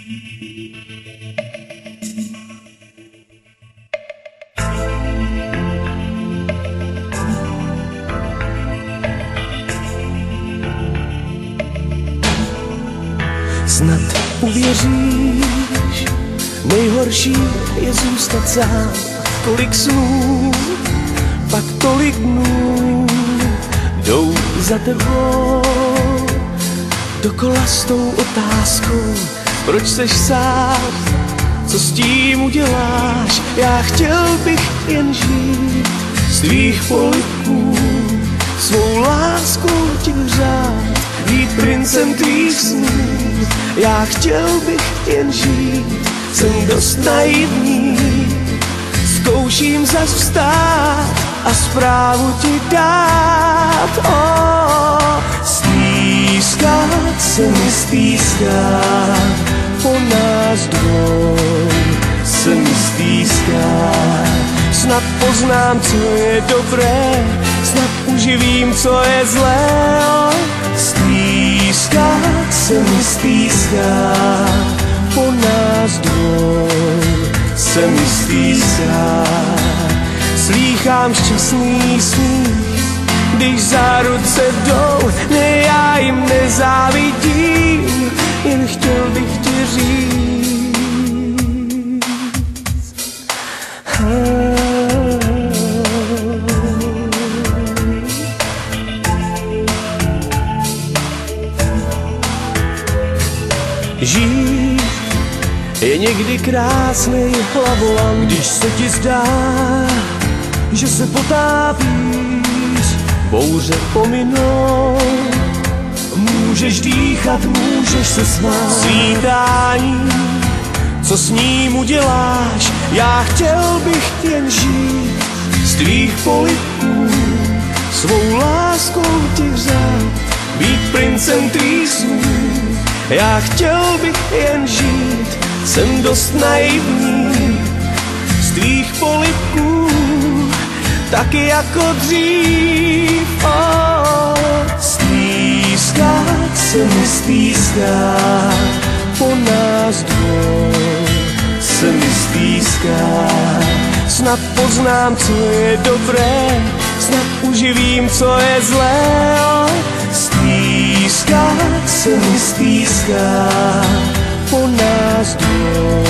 Snad uvěříš, nejhorší je zůstat sám. Kolik snů, pak tolik dnů jdou za tebou dokola s tou otázkou, proč seš sám, co s tím uděláš. Já chtěl bych jen žít z tvých polibků, svou láskou ti hřát, být princem tvých snů. Já chtěl bych jen žít, jsem dost naivní, zkouším zas vstát a zprávu ti dát. Stýskat se mi stýská, po nás dvou se mi stýská. Snad poznám, co je dobré, snad uživím, co je zlé. Stýskat se mi stýská, po nás dvou se mi stýská. Slýchám šťastný smích, když za ruce jdou, ne, já jim nezávidím, jen chtěl bych ti říct. Žít je někdy krásný hlavolam, když se ti zdá, že se potápíš, bouře pominou. Můžeš dýchat, můžeš se smát, svítání, co s ním uděláš. Já chtěl bych jen žít z tvých polibků, svou láskou ti hřát, být princem tvých snů. Já chtěl bych jen žít, jsem dost naivní, z tvých polibků, taky jako dřív. Stýskat se mi stýská, po nás dvou se mi stýská. Snad poznám, co je dobré, snad uživím, co je zlé. Stýskat se mi stýská, po nás dvou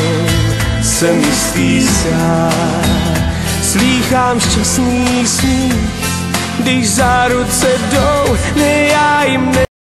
se mi stýská. Slýchám šťastný smích, když za ruce jdou, ne, já jim